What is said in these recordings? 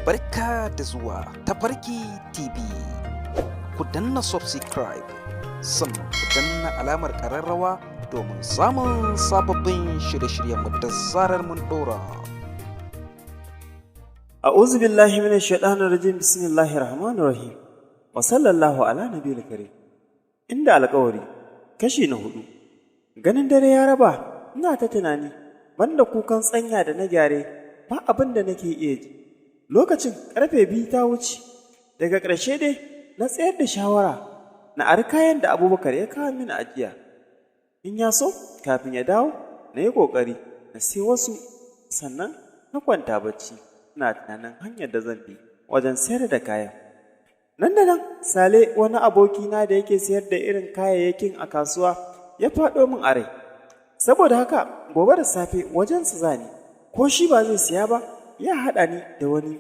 barka da zuwa Tafarki TV. Ku danna subscribe sannan ku danna alamar ƙararrawa domin samun sababbin shirye-shiryenmu da zarar mun ɗora. A'udhu billahi minash shaitanir rajim. Bismillahir rahmanir rahim. Wa sallallahu ala nabiyil karim. Inda alƙawari kashi na 4. Ganin dare ya raba, ina ta tunani, banda kukan tsanya da na gyare, ba abin da nake iya ji. Lokacin karfe 2 ta wuce. Daga ƙarshe dai na tsayar da shawara na ari kayan da Abubakar ya kawo mini ajiya. In ya so, kafin ya dawo, na yi ƙoƙari na sai wasu, sannan na kwanta bacci. Ina tunanin hanyar da zan bi wajen sayar da kayan. Nan da nan, Sale wani abokina da yake sayar da irin kayayyakin a kasuwa ya faɗo min a rai. Saboda haka, gobe da safe wajensa zani, ko shi ba zai siya ba, ya haɗa ni da wani.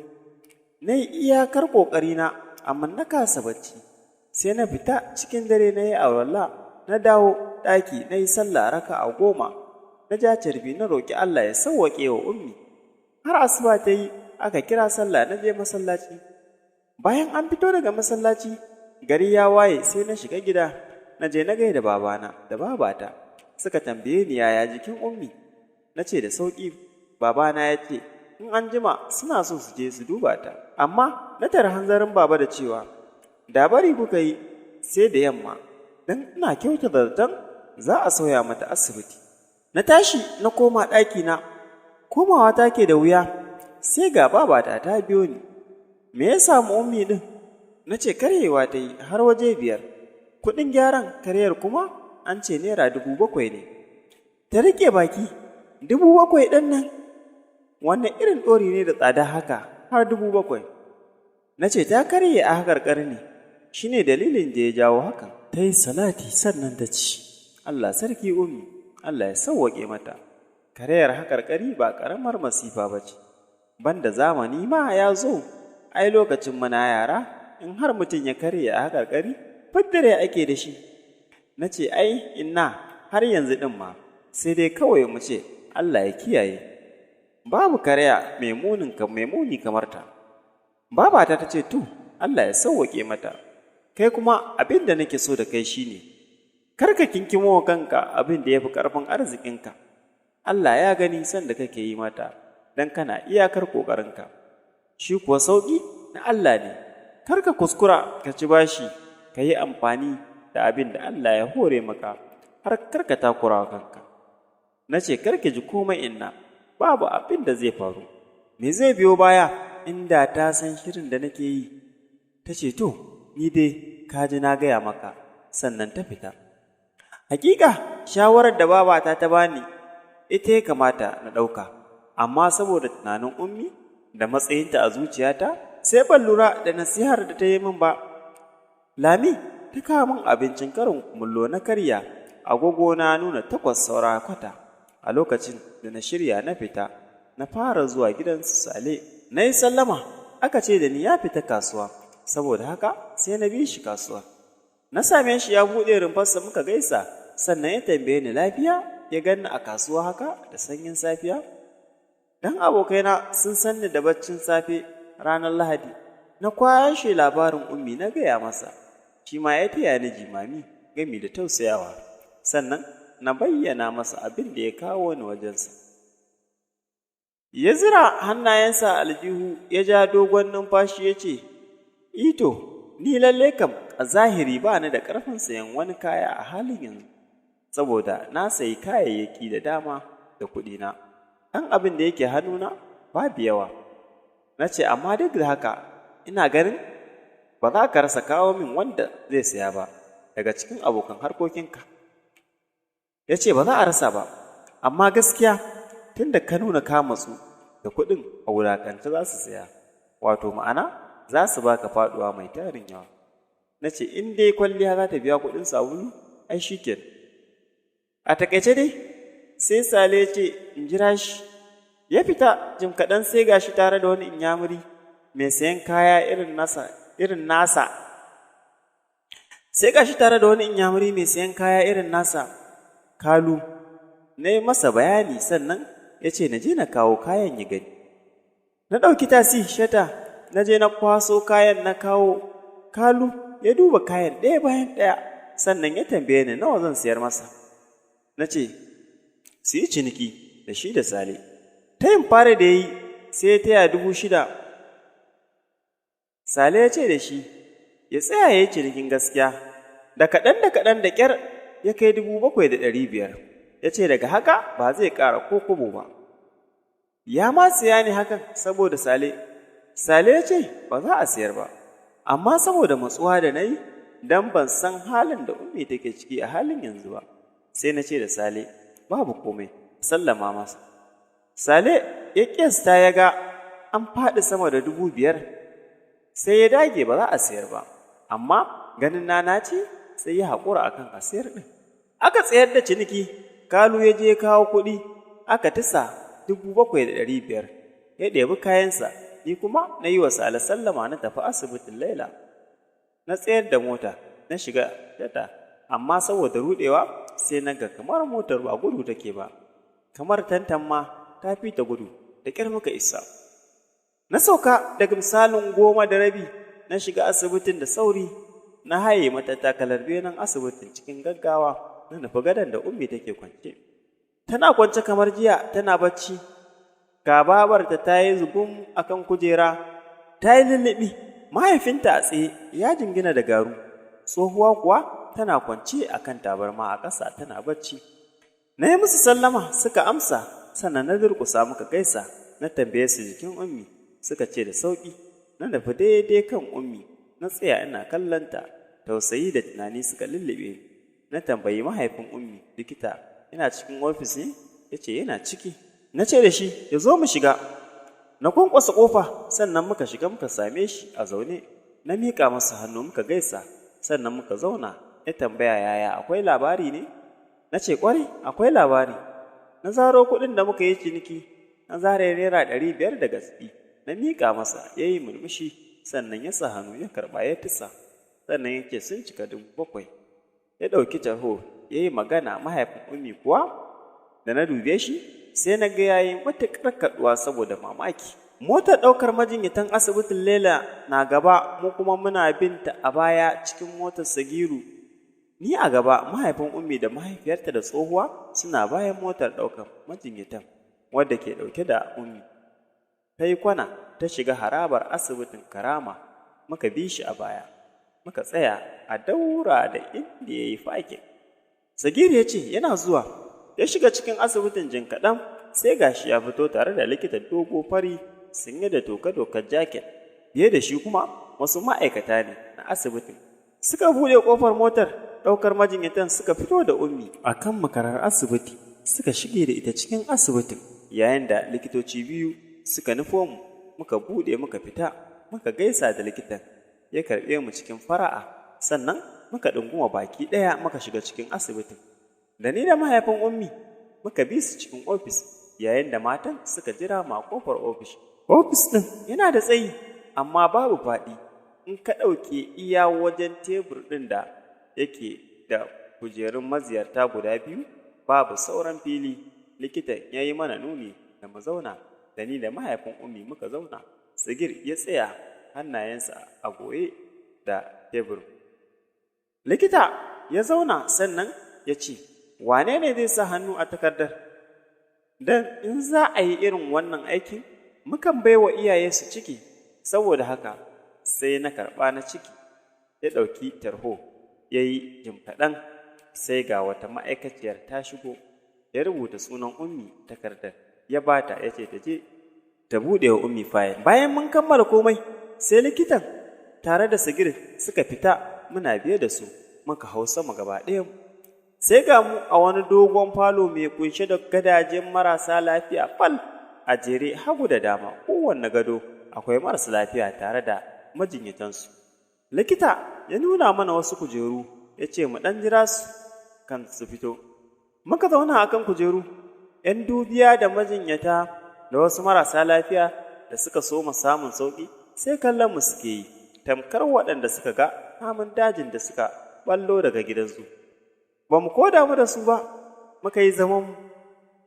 Na yi iyakar ƙoƙarina, amma na kasa bacci. Sai na fita cikin dare na yi awalla, na dawo ɗaki na yi sallah raka'a 10. Na ja carbi na roƙi Allah ya sauwaƙe wa ummi. Har asuba ta yi, aka kira sallah na je masallaci. Bayan an fito daga masallaci, gari ya waye sai na shiga gida, na je na gaida babana da babata. Suka tambaye ni yaya jikin ummi. Na ce da sauƙi. Babana ya ce, in an jima suna so su je su duba ta. Amma na tara hanzarin baba da cewa, da bari kuka yi sai da yamma, don ina kyauta da zaton za a sauya mata asibiti. Na tashi na koma ɗakina, komawa take da wuya, sai ga babata ta biyo ni. Me ya samu ummi ɗin? Na ce karyewa ta yi har waje 5. Kuɗin gyaran karyar kuma an ce naira 7,000 ne. Ta riƙe baki, 7,000 ɗin nan? Wannan irin ɗori ne da tsada haka har 7,000. Na ce ta karye a haƙarƙar ne, shi ne dalilin da ya jawo hakan. Ta yi salati sannan ta ci, Allah sarki ummi, Allah ya sauwaƙe mata. Karyar haƙarƙari ba ƙaramar masifa ba ce. Banda zamani ma ya zo, ai lokacin muna yara, in har mutum ya karye a haƙarƙari, fiddare ake da shi. Na ce ai inna har yanzu ɗin ma, sai dai kawai mu ce Allah ya kiyaye. Babu karya mai muni kamar ta. Babata ta ce to, Allah ya sauwaƙe mata. Kai kuma abin da nake so da kai shine, kar ka kinkimo wa kanka abin da ya fi ƙarfin arzikinka. Allah ya gani sanda kake yi mata, don kana iyakar ƙoƙarinka. Shi kuwa sauƙi na Allah ne. Kar ka kuskura ka ci bashi, ka yi amfani da abin da Allah ya hore maka, har kar ka takura wa kanka. Na ce kar ki ji komai inna, babu abin da zai faru. Me zai biyo baya inda ta san shirin da nake yi? Ta ce to, ni dai ka ji na gaya maka, sannan ta fita. Hakika shawarar da babata ta bani ita ya kamata na ɗauka, amma saboda tunanin ummi da matsayinta a zuciyata, sai ban lura da nasihar da ta yi min ba. Lami ta kawo min abincin karin kumallo na karya, agogo na nuna 8:15. A lokacin da na shirya na fita, na fara zuwa gidan su Sale. Na yi sallama, aka ce da ni ya fita kasuwa, saboda haka sai na bi shi kasuwa. Na same shi ya buɗe rumfarsa muka gaisa, sannan ya tambaye ni lafiya, ya ganni a kasuwa haka da sanyin safiya. Dan abokaina sun san ni da baccin safe ranar Lahadi. Na kwashe labarin ummi na gaya masa, shi ma ya taya ni jimami gami da tausayawa. Sannan na bayyana masa abin da ya kawo ni wajensa. Ya zira hannayensa aljihu, ya ja dogon numfashi ya ce, Ito, ni lalle kam a zahiri ba ni da ƙarfin sayan wani kaya a halin yanzu, saboda na sayi kayayyaki da dama da kuɗina. Ɗan abin da yake hannuna babu yawa. Na ce, amma duk da haka, ina ganin ba za ka rasa kawo min wanda zai saya ba daga cikin abokan harkokinka. Ya ce, ba za a rasa ba, amma gaskiya tun da ka nuna ka matsu da kuɗin a wulaƙanta za su saya, wato ma'ana za su baka faɗuwa mai tarin yawa. Na ce, in dai kwalliya za ta biya kuɗin sabulu, ai shi kenan. A taƙaice dai, sai Sale ce in jira shi. Ya fita jim kaɗan sai gashi tare da wani inyamuri mai sayan kaya irin nasa. Sai gashi tare da wani inyamuri mai sayan kaya irin nasa. Kalu, na yi masa bayani sannan ya ce na je na kawo kayan ya gani. Na ɗauki tasi shata na je na kwaso kayan na kawo. Kalu ya duba kayan ɗaya bayan ɗaya, sannan ya tambaye ni nawa zan sayar masa. Na ce, su yi ciniki da shi da Sale. Tayin fara da ya yi sai ya taya 6,000. Sale ya ce da shi, ya tsaya ya yi cinikin gaskiya, da kaɗan da ƙyar ya kai 7,500. Ya ce daga haka ba zai ƙara ko kobo ba. Ya ma siya ne hakan saboda Sale. Sale ya ce ba za a siyar ba, amma saboda matsuwa da na yi, don ban san halin da Ummi take ciki a halin yanzu ba, sai na ce da Sale, babu komai, sallama masa. Sale ya ƙiyasta ya ga an faɗi sama da 5,000, sai ya dage ba za a siyar ba, amma ganin na ce sai ya haƙura akan a siyar ɗin. Aka tsayar da ciniki, Kalu ya je kawo kuɗi, aka tisa 7,500, ya ɗebi kayansa, ni kuma na yi wa Sale sallama na tafi asibitin Laila. Na tsayar da mota, na shiga data, amma saboda ruɗewa sai na ga kamar motar ba gudu take ba, kamar tantan ma ta fi ta gudu, da ƙyar muka isa. Na sauka daga misalin 10:30, na shiga asibitin da sauri, na haye matattakalar benen asibitin cikin gaggawa, na nufi gadon da Ummi take kwance. Tana kwance kamar jiya tana bacci, ga babarta ta yi zugum a kan kujera, ta yi lulluɓi, mahaifinta a tsaye ya jingina da garu, tsohuwa kuwa tana kwance a kan tabarma a ƙasa tana bacci. Na yi musu sallama suka amsa, sannan na durƙusa muka gaisa, na tambaye su jikin Ummi, suka ce da sauƙi. Na nufi daidai kan Ummi, na tsaya ina kallonta, tausayi da tunani suka lullube ni. Na tambayi mahaifin Ummi, likita, yana cikin ofis ne? Ya ce yana ciki. Na ce da shi, ya zo mu shiga. Na kwankwasa ƙofa, sannan muka shiga muka same shi a zaune. Na miƙa masa hannu muka gaisa, sannan muka zauna. Ya tambaya yaya akwai labari ne? Na ce ƙwarai akwai labari. Na zaro kuɗin da muka yi ciniki, na zare naira 500 da gaske. Na miƙa masa, ya yi murmushi, sannan ya sa hannu ya karɓa ya tisa. Sannan ya ce sun cika 7,000. Ya ɗauki tarho, ya yi magana mahaifin Ummi kuwa, da na dube shi, sai na ga ya yi matuƙar kaɗuwa saboda mamaki. Motar ɗaukar majinyatan asibitin Laila na gaba, mu kuma muna binta a baya cikin motar Sagiru. Ni a gaba, mahaifin Ummi da mahaifiyarta da tsohuwa suna bayan motar ɗaukar majinyatan, wadda ke ɗauke da Ummi. Ta yi kwana, ta shiga harabar asibitin Karama, muka bi shi a baya. Muka tsaya a daura da inda ya yi fakin. Sagiru ya ce yana zuwa, ya shiga cikin asibitin jin kaɗan, sai gashi ya fito tare da likita dogo fari sanye da toka-dokar jaket. Biye da shi kuma wasu ma'aikata ne na asibitin. Suka buɗe ƙofar motar ɗaukar majinyatan suka fito da Ummi a kan makarar asibiti, suka shige da ita cikin asibitin, yayin da likitoci biyu suka nufo mu, muka buɗe muka fita, muka gaisa da likitan. Ya karɓe mu cikin fara'a, sannan muka ɗunguma baki ɗaya muka shiga cikin asibitin. Da ni da mahaifin Ummi muka bi su cikin ofis, yayin da matan suka jira ma ƙofar ofis. Ofis ɗin yana da tsayi, amma babu faɗi. In ka ɗauke iya wajen tebur ɗin da yake da kujerun maziyarta guda biyu, babu sauran fili. Likitan ya yi mana nuni da mu zauna, da ni da mahaifin Ummi muka zauna. Sagir ya tsaya, hannayensa a goye da tebur. Likita ya zauna sannan ya ce, wane ne zai sa hannu a takardar? Don in za a yi irin wannan aikin, mukan bai wa iyaye su ciki, saboda haka sai na karɓa na ciki. Ya ɗauki tarho, ya yi jim kaɗan, sai ga wata ma'aikaciyar ta shigo, ya rubuta sunan Ummi takardar, ya bata ya ce ta je ta buɗe wa Ummi fayil. Bayan mun kammala komai, sai likitan tare da Sagir suka fita, muna biye da su, muka hau sama gaba ɗaya. Sai ga mu a wani dogon falo mai kunshe da gadajen marasa lafiya fal a jere hagu da dama. Kowanne gado akwai marasa lafiya tare da majinyatansu. Likita ya nuna mana wasu kujeru, ya ce mu ɗan jira su kan su fito. Muka zauna a kan kujeru, ‘yan dubiya da majinyata da wasu marasa lafiya da suka soma samun sauƙi, sai kallon mu suke yi, tamkar waɗanda suka ga namun dajin da suka ɓallo daga gidansu. Ba mu koda mu da su ba, muka yi zaman mu.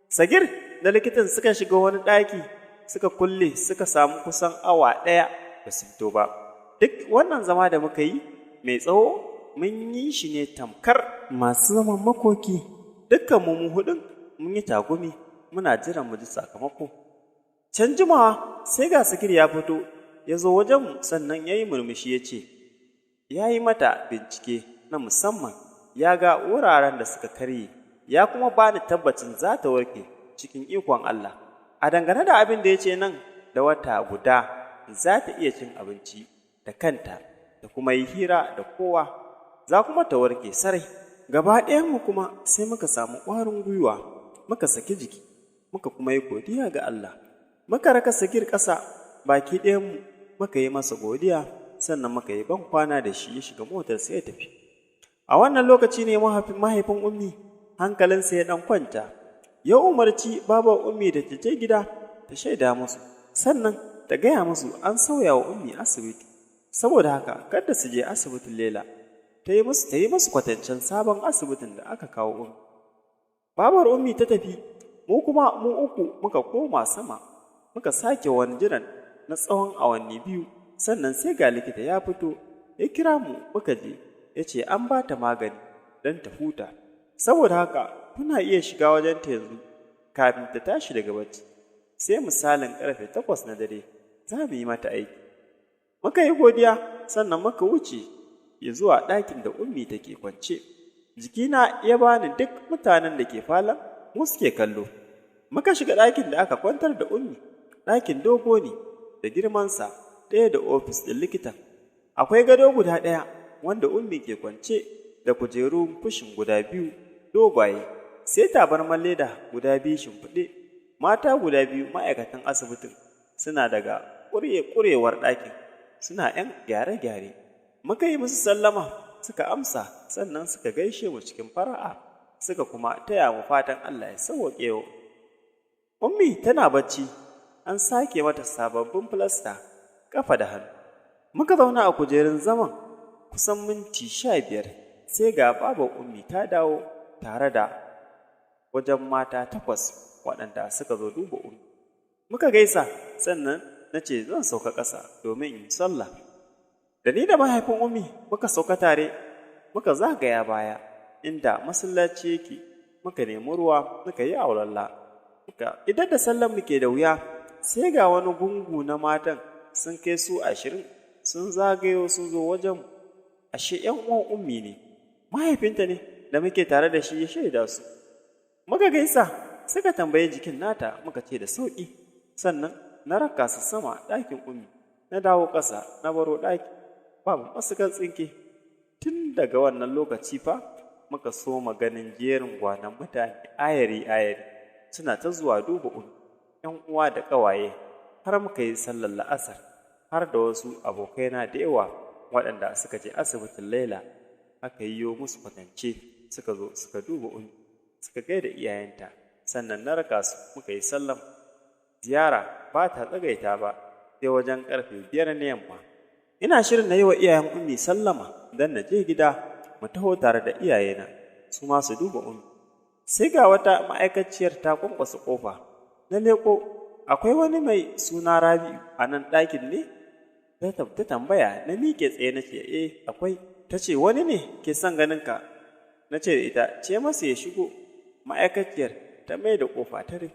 Sagir da likitan suka shiga wani ɗaki, suka kulle, suka samu kusan awa ɗaya ba su fito ba. Duk wannan zama da muka yi mai tsawo mun yi shi ne tamkar masu zaman makoki. Dukkan mu hudun mun yi tagumi muna jiran mu ji sakamako. Can jimawa sai ga Sagir ya fito ya zo wajenmu sannan ya yi murmushi ya ce, ya yi mata bincike na musamman, ya ga wuraren da suka karye, ya kuma ba ni tabbacin za ta warke cikin ikon Allah. A dangane da abin da ya ce nan da wata guda za ta iya cin abinci da kanta da kuma yi hira da kowa, za kuma ta warke sarai. Gaba ɗayanmu kuma sai muka samu ƙwarin gwiwa, muka saki jiki, muka kuma yi godiya ga Allah. Muka raka Sagir ƙasa baki ɗayanmu muka yi masa godiya, sannan muka yi ban kwana da shi ya shiga motar sai ya tafi. A wannan lokaci ne mahaifin Ummi hankalinsa ya ɗan kwanta, ya umarci babar Ummi da ta je gida ta shaida musu, sannan ta gaya musu an sauya wa Ummi asibiti, saboda haka kada su je asibitin Laila, ta yi musu kwatancen sabon asibitin da aka kawo Ummi. Babar Ummi ta tafi, mu kuma mu uku muka koma sama, muka sake wani jiran na tsawon awanni 2, sannan sai ga likita ya fito, ya kira mu muka je, ya ce an ba ta magani don ta huta, saboda haka kuna iya shiga wajenta yanzu kafin ta tashi daga bacci, sai misalin ƙarfe 8 na dare za mu yi mata aiki. Muka yi godiya sannan muka wuce ya zuwa ɗakin da Ummi take kwance. Jikina ya bani duk mutanen da ke falon mu suke kallo. Muka shiga ɗakin da aka kwantar da Ummi. Ɗakin dogo ne da girmansa, ɗaya da ofis ɗin likitan. Akwai gado guda ɗaya wanda Ummi ke kwance da kujeru kushin guda 2 dogaye, sai tabarman leda guda 2 shimfiɗe. Mata guda 2 ma'aikatan asibitin suna daga ƙurewar ɗakin, suna ‘yan gyare-gyare. Muka yi musu sallama suka amsa, sannan suka gaishe mu cikin fara'a, suka kuma taya mu fatan Allah ya sauwaƙe wa. Ummi tana bacci, an sake mata sababbin filasta ƙafa da hannu. Muka zauna a kujerun zaman kusan minti 15, sai ga babar Ummi ta dawo tare da wajen mata 8 waɗanda suka zo duba Ummi. Muka gaisa, sannan na ce zan sauka ƙasa domin in sallah. Da ni da mahaifin Ummi muka sauka tare, muka zagaya baya inda masallaci yake, muka nemi ruwa muka yi aulalla. Idan da sallan muke da wuya, sai ga wani gungu na matan sun kai su 20 sun zagayo sun zo wajen. Ashe ‘yan uwan Ummi ne, mahaifinta ne da muke tare da shi ya shaida su. Muka gaisa, suka tambaye jikin nata, muka ce da sauƙi. Sannan na raka su sama ɗakin Ummi, na dawo ƙasa na baro ɗaki, babu masukan tsinke. Tun daga wannan lokaci fa muka so ganin jerin gwanan mutane ayari-ayari suna ta zuwa duba Ummi, ‘yan uwa da ƙawaye, har muka yi sallar la'asar, har da wasu abokaina da yawa waɗanda suka je asibitin Laila, aka yi musu kwatance, suka zo suka duba Ummi, suka gaida iyayenta, sannan na raka su muka yi sallam. Ziyara ba ta tsagaita ba sai wajen ƙarfe 5 na yamma. Ina shirin na yi wa iyayen Ummi sallama don na je gida mu taho tare da iyayena su ma su duba Ummi. Sai ga wata ma'aikaciyar ta kwankwasa ƙofa. Na leƙo, akwai wani mai suna Rabi'u a nan ɗakin ne? Ta tambaya, na miƙe tsaye na ce, akwai. Ta ce, wani ne ke son ganinka? Na ce da ita, ce masa ya shigo. Ma'aikaciyar ta mai da ƙofa ta rufe.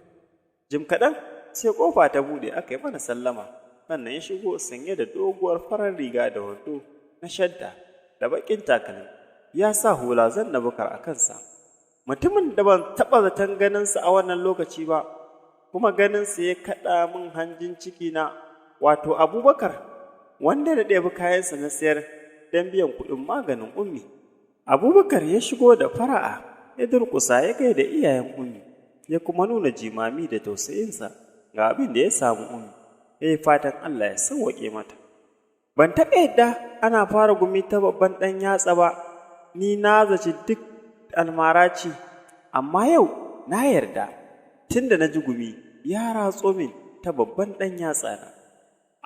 Jim kaɗan sai ƙofa ta buɗe aka yi mana sallama, sannan ya shigo sanye da doguwar farar riga da wando na shadda da baƙin takalmi, ya sa hula zanna bukar a kansa. Mutumin da ban taɓa zaton ganinsa a wannan lokaci ba, kuma ganinsa ya kaɗa min hanjin cikina, wato Abubakar, wanda da ɗebi kayansa na sayar don biyan kuɗin maganin Ummi. Abubakar ya shigo da fara'a, ya durƙusa ya gaida iyayen Ummi, ya kuma nuna jimami da tausayinsa ga abin da ya samu Ummi, ya yi fatan Allah ya sauwaƙe mata. Ban taɓa yadda ana fara gumi ta babban ɗan yatsa ba, ni na zaci duk almara ce, amma yau na yarda, tun da na ji gumi ya ratso min ta babban ɗan yatsa na.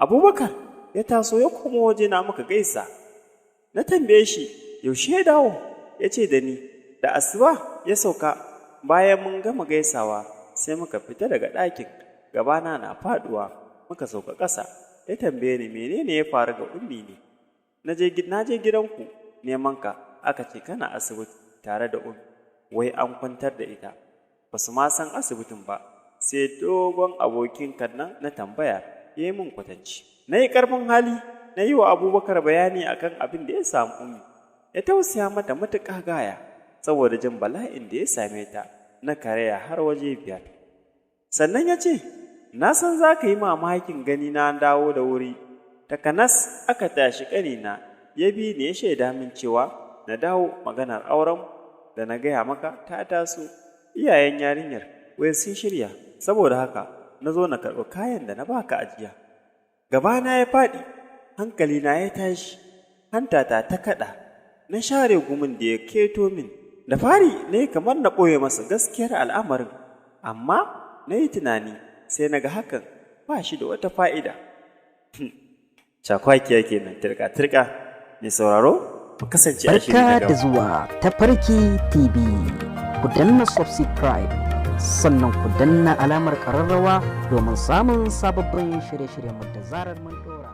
Abubakar ya taso ya koma wajena muka gaisa. Na tambaye shi, yaushe ya dawo? Ya ce da ni, da asuba ya sauka. Bayan mun gama gaisawa, sai muka fita daga ɗakin, gabana na faɗuwa, muka sauka ƙasa. ya tambaye ni menene ya faru ga ummi ne. Na je gidanku neman ka, aka ce kana asibiti tare da ummi, wai an kwantar da ita. Ba su ma san asibitin ba, sai dogon abokin nan na tambaya ya yi min kwatanci. Na yi ƙarfin hali, na yi wa Abubakar bayani akan abin da ya samu ummi. Ya tausaya mata matuƙa gaya, saboda jin bala'in da ya same ta na karaya har waje 5. Sannan ya ce, na san za ka yi mamakin gani na dawo da wuri. Takanas aka tashi ƙanina, ya bi ni ya shaida min cewa na dawo maganar auren da na gaya maka ta taso. Iyayen yarinyar wai sun shirya, saboda haka na zo na karɓi kayan da na baka ajiya. Gabana ya faɗi, hankalina ya tashi, hantata ta kaɗa, na share gumin da ya keto min. Da fari na yi kamar na ɓoye masa gaskiyar al'amarin, amma na yi tunani sai na ga hakan ba shi da wata fa'ida. Cakwakiya kenan turka-turka, mai sauraro, ku kasance a shiri na gaba. Barka da zuwa Tafarki TV. Ku danna subscribe, sannan ku danna alamar ƙararrawa domin samun sababbin shirye-shiryenmu da zarar mun ɗora.